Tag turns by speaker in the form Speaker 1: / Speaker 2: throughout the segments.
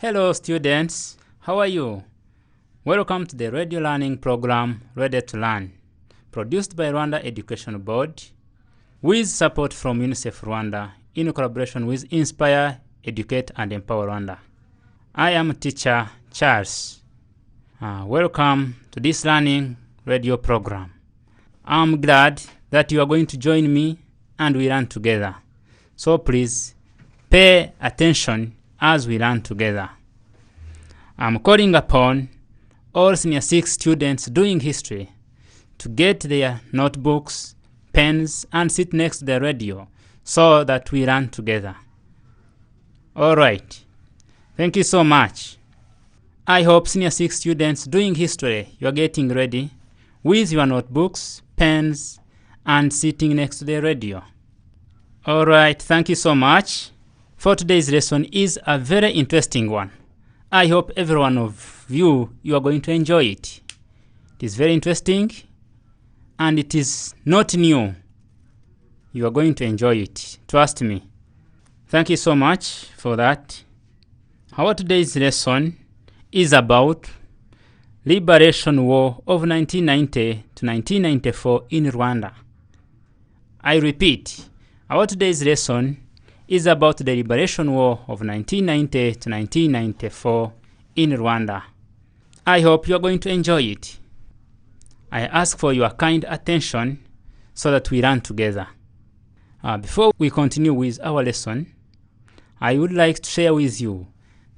Speaker 1: Hello students, how are you? Welcome to the radio learning program Ready to Learn, produced by Rwanda Education Board, with support from UNICEF Rwanda in collaboration with Inspire, Educate and Empower Rwanda. I am teacher Charles. Welcome to this learning radio program. I'm glad that you are going to join me and we learn together. So please pay attention as we learn together. I'm calling upon all senior 6 students doing history to get their notebooks, pens, and sit next to the radio so that we learn together. Alright, thank you so much. I hope senior 6 students doing history, you are getting ready with your notebooks, pens, and sitting next to the radio. Alright, thank you so much. For today's lesson is a very interesting one. I hope every one of you are going to enjoy it. It is very interesting and it is not new. You are going to enjoy it. Trust me. Thank you so much for that. Our today's lesson is about Liberation War of 1990 to 1994 in Rwanda. I repeat, our today's lesson is about the Liberation War of 1990 to 1994 in Rwanda. I hope you are going to enjoy it. I ask for your kind attention so that we learn together. Before we continue with our lesson, I would like to share with you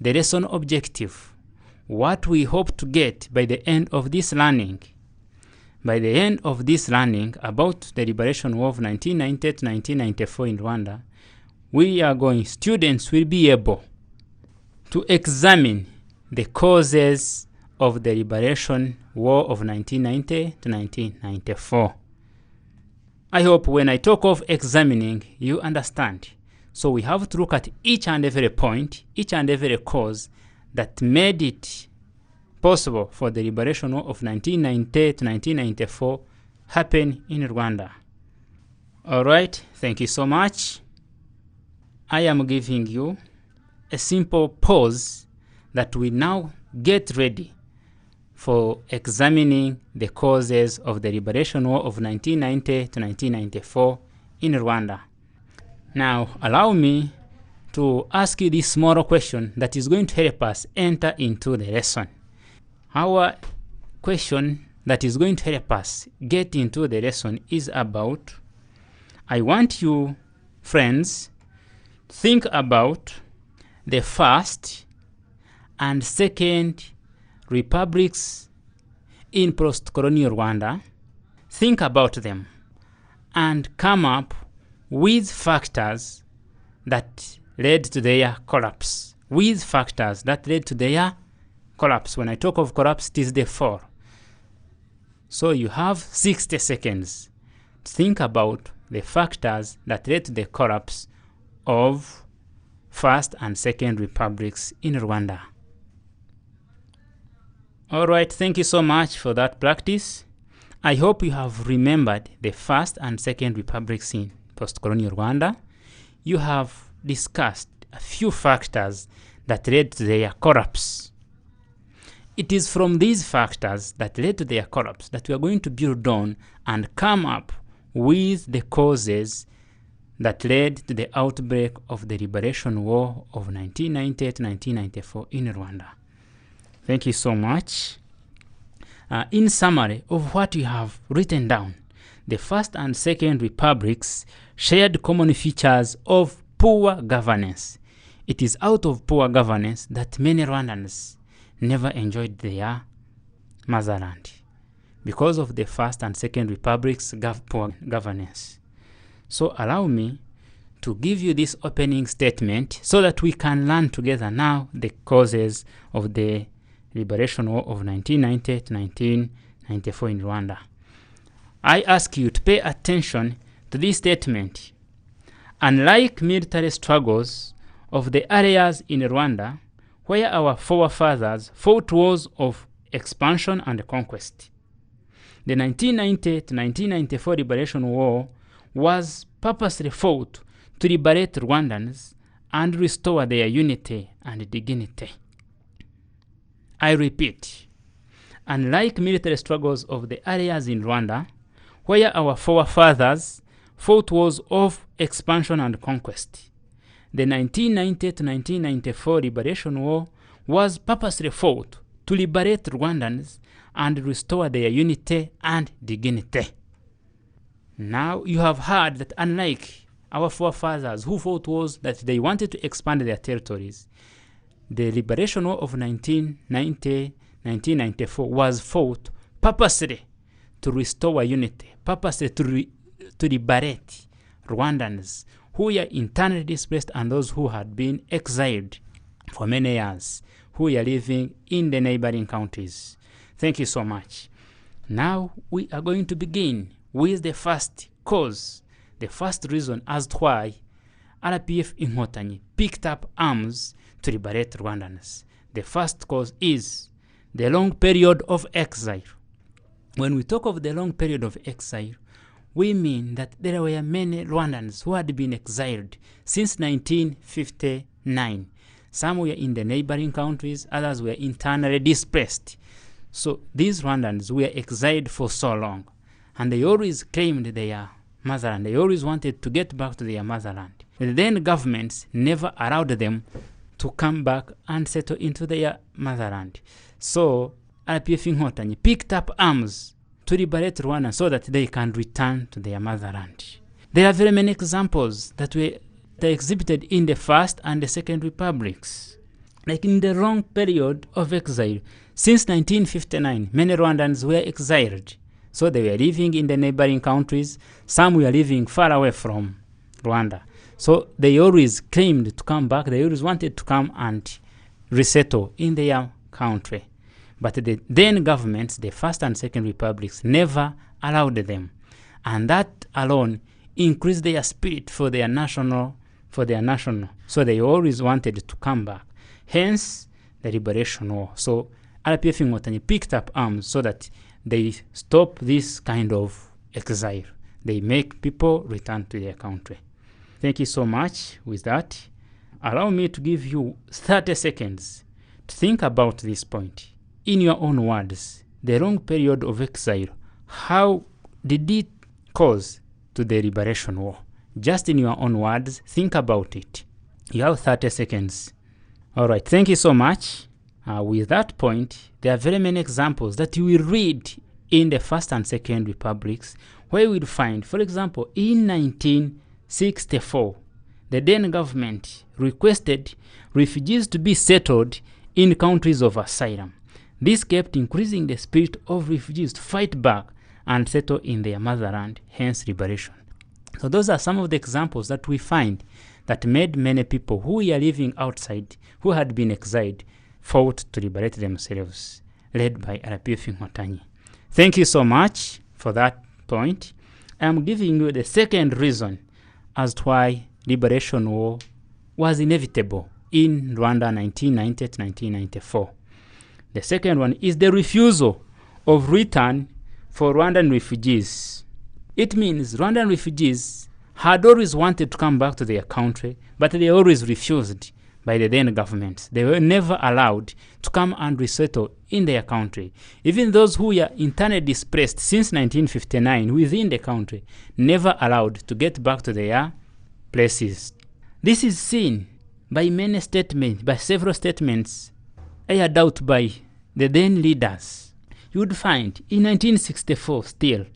Speaker 1: the lesson objective, what we hope to get by the end of this learning. By the end of this learning about the Liberation War of 1990 to 1994 in Rwanda, students will be able to examine the causes of the Liberation War of 1990 to 1994. I hope when I talk of examining, you understand. So we have to look at each and every point, each and every cause that made it possible for the Liberation War of 1990 to 1994 happen in Rwanda. Alright, thank you so much. I am giving you a simple pause that we now get ready for examining the causes of the Liberation War of 1990 to 1994 in Rwanda. Now, allow me to ask you this small question that is going to help us enter into the lesson. Our question that is going to help us get into the lesson is about, I want you, friends, think about the first and second republics in post-colonial Rwanda. Think about them and come up with factors that led to their collapse. With factors that led to their collapse. When I talk of collapse, it is the fall. So you have 60 seconds to think about the factors that led to the collapse of First and Second Republics in Rwanda. Alright, thank you so much for that practice. I hope you have remembered the First and Second Republics in post-colonial Rwanda. You have discussed a few factors that led to their collapse. It is from these factors that led to their collapse that we are going to build on and come up with the causes that led to the outbreak of the Liberation War of 1990 to 1994 in Rwanda. Thank you so much. In summary of what you have written down, the First and Second Republics shared common features of poor governance. It is out of poor governance that many Rwandans never enjoyed their motherland, because of the First and Second Republics' poor governance. So allow me to give you this opening statement so that we can learn together now the causes of the Liberation War of 1990 to 1994 in Rwanda. I ask you to pay attention to this statement. Unlike military struggles of the areas in Rwanda where our forefathers fought wars of expansion and conquest, the 1990 to 1994 Liberation War was purposely fought to liberate Rwandans and restore their unity and dignity. I repeat, unlike military struggles of the early years in Rwanda, where our forefathers fought wars of expansion and conquest, the 1990 to 1994 Liberation War was purposely fought to liberate Rwandans and restore their unity and dignity. Now you have heard that unlike our forefathers who fought wars that they wanted to expand their territories, the Liberation War of 1990-1994 was fought purposely to restore unity, purposely to liberate Rwandans who were internally displaced and those who had been exiled for many years, who were living in the neighboring countries. Thank you so much. Now we are going to begin with the first cause, the first reason as to why RPF Inkotanyi picked up arms to liberate Rwandans. The first cause is the long period of exile. When we talk of the long period of exile, we mean that there were many Rwandans who had been exiled since 1959. Some were in the neighboring countries, others were internally displaced. So these Rwandans were exiled for so long, and they always claimed their motherland. They always wanted to get back to their motherland. The then governments never allowed them to come back and settle into their motherland. So RPF Inkotanyi picked up arms to liberate Rwanda so that they can return to their motherland. There are very many examples that were exhibited in the First and the Second Republics. Like in the long period of exile, since 1959, many Rwandans were exiled. So they were living in the neighboring countries. Some were living far away from Rwanda. So they always claimed to come back. They always wanted to come and resettle in their country. But the then governments, the First and Second Republics, never allowed them. And that alone increased their spirit for their national. So they always wanted to come back. Hence, the Liberation War. So RPF Inkotanyi picked up arms so that they stop this kind of exile. They make people return to their country. Thank you so much. With that, allow me to give you 30 seconds to think about this point. In your own words, the long period of exile, how did it cause to the Liberation War? Just in your own words, think about it. You have 30 seconds. All right, thank you so much. With that point, there are very many examples that you will read in the First and Second Republics, where you will find, for example, in 1964, the then government requested refugees to be settled in countries of asylum. This kept increasing the spirit of refugees to fight back and settle in their motherland, hence liberation. So those are some of the examples that we find that made many people who were living outside, who had been exiled, fought to liberate themselves, led by RPF Inkotanyi. Thank you so much for that point. I am giving you the second reason as to why Liberation War was inevitable in Rwanda 1990 to 1994. The second one is the refusal of return for Rwandan refugees. It means Rwandan refugees had always wanted to come back to their country, but they always refused by the then government. They were never allowed to come and resettle in their country. Even those who were internally displaced since 1959 within the country, never allowed to get back to their places. This is seen by many statements, by several statements aired out by the then leaders. You would find in 1964 still,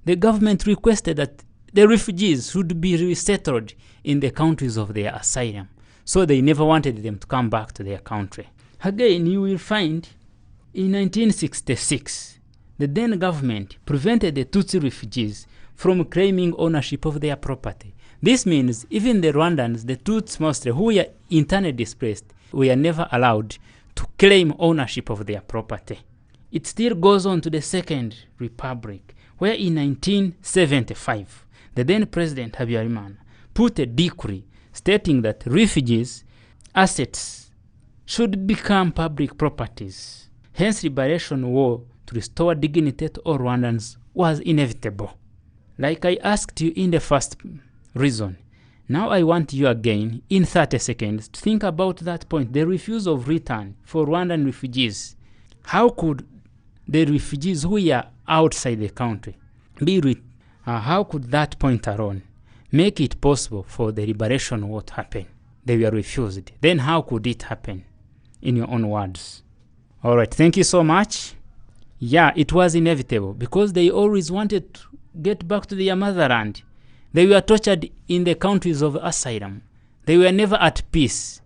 Speaker 1: the government requested that the refugees should be resettled in the countries of their asylum. So they never wanted them to come back to their country. Again, you will find in 1966, the then government prevented the Tutsi refugees from claiming ownership of their property. This means even the Rwandans, the Tutsi mostly, who were internally displaced, were never allowed to claim ownership of their property. It still goes on to the Second Republic, where in 1975, the then President Habyarimana put a decree stating that refugees' assets should become public properties. Hence, Liberation War to restore dignity to all Rwandans was inevitable. Like I asked you in the first reason, now I want you again in 30 seconds to think about that point, the refusal of return for Rwandan refugees How could the refugees who are outside the country how could that point alone make it possible for the liberation war to happen? They were refused. Then how could it happen? In your own words. All right, thank you so much. Yeah, it was inevitable because they always wanted to get back to their motherland. They were tortured in the countries of asylum. They were never at peace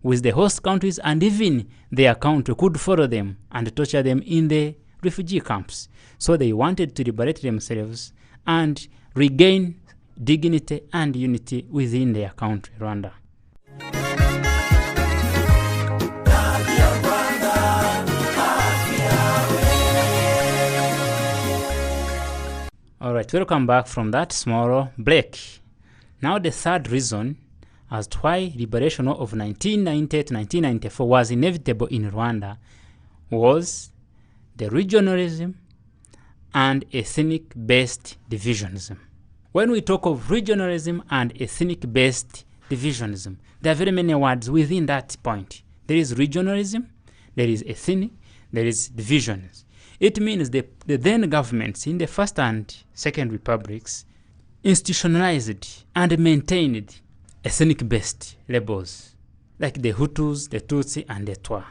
Speaker 1: with the host countries, and even their country could follow them and torture them in the refugee camps. So they wanted to liberate themselves and regain dignity and unity within their country, Rwanda. All right, welcome back from that small break. Now the third reason as to why liberation of 1990 to 1994 was inevitable in Rwanda was the regionalism and ethnic-based divisionism. When we talk of regionalism and ethnic-based divisionism, there are very many words within that point. There is regionalism, there is ethnic, there is divisionism. It means the then governments in the first and second republics institutionalized and maintained ethnic-based labels, like the Hutus, the Tutsi, and the Twa,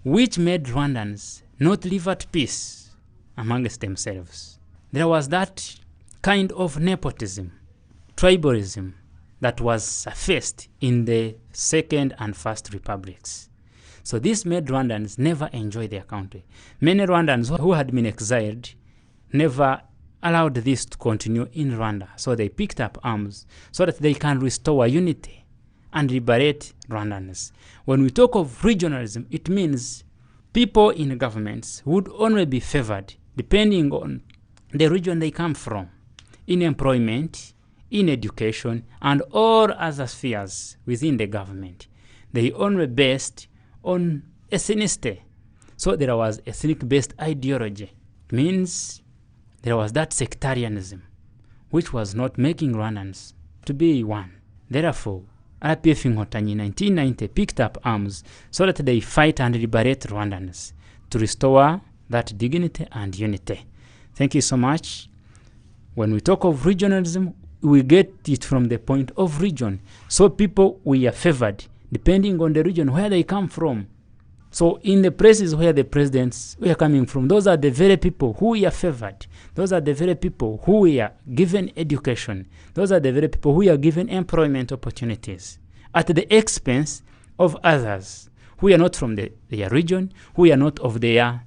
Speaker 1: which made Rwandans not live at peace amongst themselves. There was that kind of nepotism, tribalism, that was surfaced in the second and first republics. So this made Rwandans never enjoy their country. Many Rwandans who had been exiled never allowed this to continue in Rwanda. So they picked up arms so that they can restore unity and liberate Rwandans. When we talk of regionalism, it means people in governments would only be favored depending on the region they come from, in employment, in education, and all other spheres within the government. They only based on ethnicity. So there was ethnic-based ideology. It means there was that sectarianism, which was not making Rwandans to be one. Therefore, RPF in 1990 picked up arms so that they fight and liberate Rwandans to restore that dignity and unity. Thank you so much. When we talk of regionalism, we get it from the point of region. So people we are favored depending on the region where they come from. So in the places where the presidents were coming from, those are the very people who we are favored. Those are the very people who we are given education. Those are the very people who are given employment opportunities at the expense of others who are not from their region, who are not of their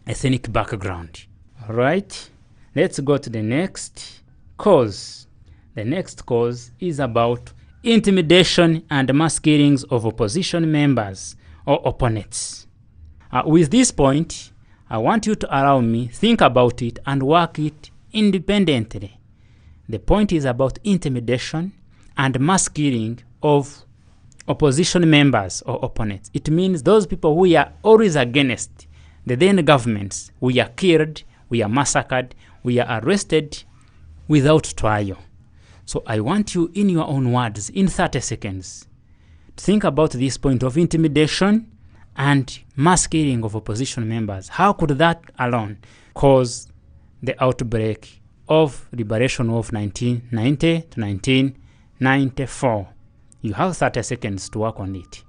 Speaker 1: ethnic background. All right, let's go to the next cause. The next cause is about intimidation and mass killings of opposition members or opponents. With this point, I want you to allow me think about it and work it independently. The point is about intimidation and mass killing of opposition members or opponents. It means those people who are always against the then governments, we are killed, we are massacred, we are arrested without trial. So I want you, in your own words, in 30 seconds, to think about this point of intimidation and mass killing of opposition members. How could that alone cause the outbreak of liberation of 1990 to 1994? You have 30 seconds to work on it.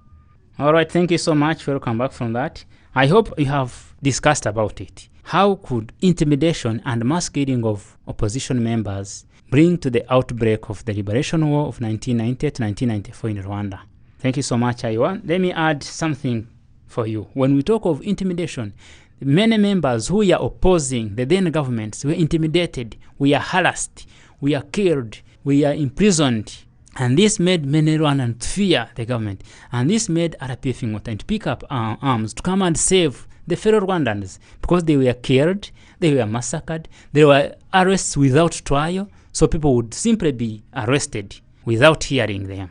Speaker 1: All right, thank you so much. Welcome back from that. I hope you have discussed about it. How could intimidation and mass killing of opposition members bring to the outbreak of the liberation war of 1990 to 1994 in Rwanda? Thank you so much, Aiwan. Let me add something for you. When we talk of intimidation, many members who are opposing the then governments were intimidated, we are harassed, we are killed, we are imprisoned. And this made many Rwandans fear the government. And this made RPF Ingota to pick up arms to come and save the fellow Rwandans, because they were killed, they were massacred, there were arrests without trial, so people would simply be arrested without hearing their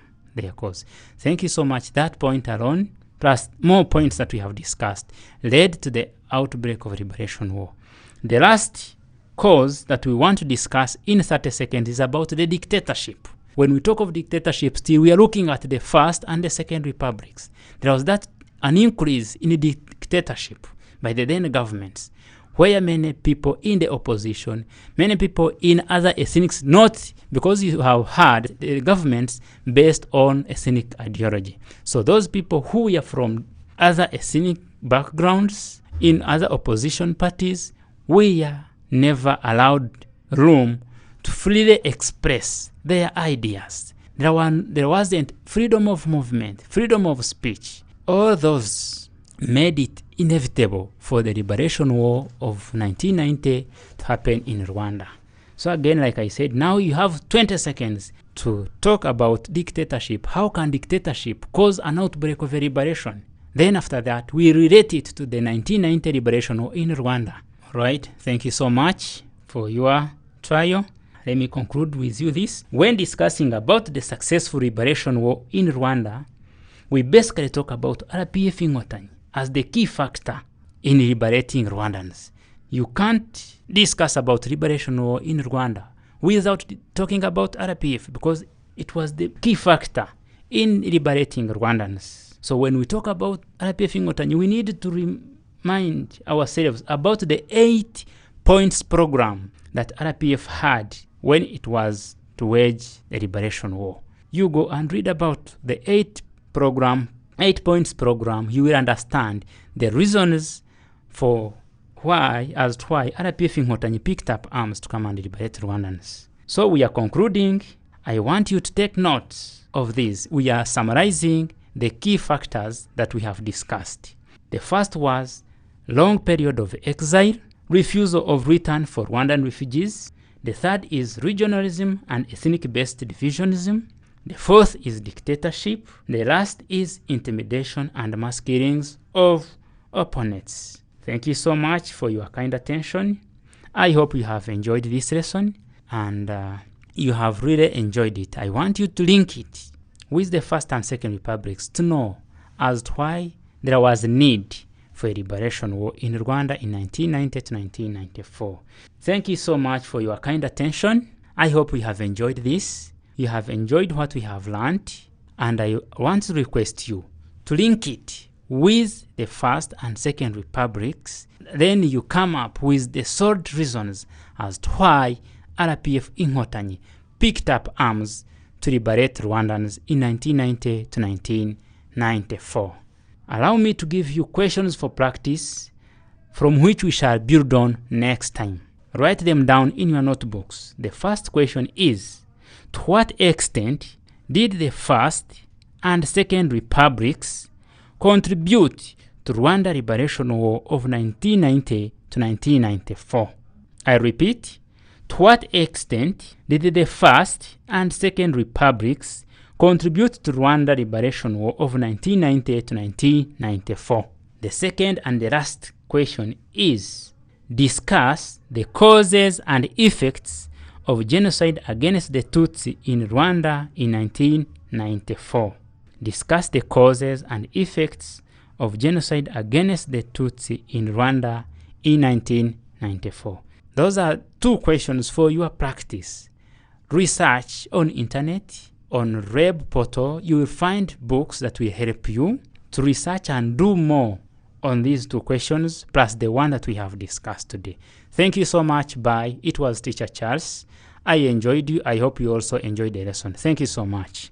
Speaker 1: cause. Thank you so much. That point alone, plus more points that we have discussed, led to the outbreak of liberation war. The last cause that we want to discuss in 30 seconds is about the dictatorship. When we talk of dictatorship, still we are looking at the first and the second republics. There was an increase in dictatorship by the then governments, where many people in the opposition, many people in other ethnics, not because you have had the governments based on ethnic ideology. So those people who are from other ethnic backgrounds in other opposition parties, we are never allowed room to freely express their ideas. There wasn't freedom of movement, freedom of speech. All those made it inevitable for the liberation war of 1990 to happen in Rwanda. So again, like I said, now you have 20 seconds to talk about dictatorship. How can dictatorship cause an outbreak of a liberation? Then after that, we relate it to the 1990 liberation war in Rwanda. All right, thank you so much for your trial. Let me conclude with you this. When discussing about the successful liberation war in Rwanda, we basically talk about RPF Inkotanyi as the key factor in liberating Rwandans. You can't discuss about liberation war in Rwanda without talking about RPF, because it was the key factor in liberating Rwandans. So when we talk about RPF Inkotanyi, we need to remind ourselves about the 8 points program that RPF had when it was to wage the liberation war. You go and read about the 8 points program, you will understand the reasons for why RPF Inkotanyi picked up arms to come and liberate Rwandans. So we are concluding. I want you to take notes of this. We are summarizing the key factors that we have discussed. The first was long period of exile, refusal of return for Rwandan refugees. The third is regionalism and ethnic-based divisionism. The fourth is dictatorship. The last is intimidation and mass killings of opponents. Thank you so much for your kind attention. I hope you have enjoyed this lesson, and you have really enjoyed it. I want you to link it with the First and Second Republics to know as to why there was a need for a liberation war in Rwanda in 1990 to 1994. Thank you so much for your kind attention. I hope you have enjoyed this. You have enjoyed what we have learned, and I want to request you to link it with the First and Second Republics. Then you come up with the solid reasons as to why RPF Inkotanyi picked up arms to liberate Rwandans in 1990 to 1994. Allow me to give you questions for practice from which we shall build on next time. Write them down in your notebooks. The first question is, to what extent did the First and Second Republics contribute to Rwanda Liberation War of 1990 to 1994? I repeat, to what extent did the First and Second Republics contribute to Rwanda Liberation War of 1990 to 1994? The second and the last question is, discuss the causes and effects of genocide against the Tutsi in Rwanda in 1994. Discuss the causes and effects of genocide against the Tutsi in Rwanda in 1994. Those are 2 questions for your practice. Research on internet, on web portal. You will find books that will help you to research and do more on these 2 questions, plus the one that we have discussed today. Thank you so much. Bye. It was Teacher Charles. I enjoyed you. I hope you also enjoyed the lesson. Thank you so much.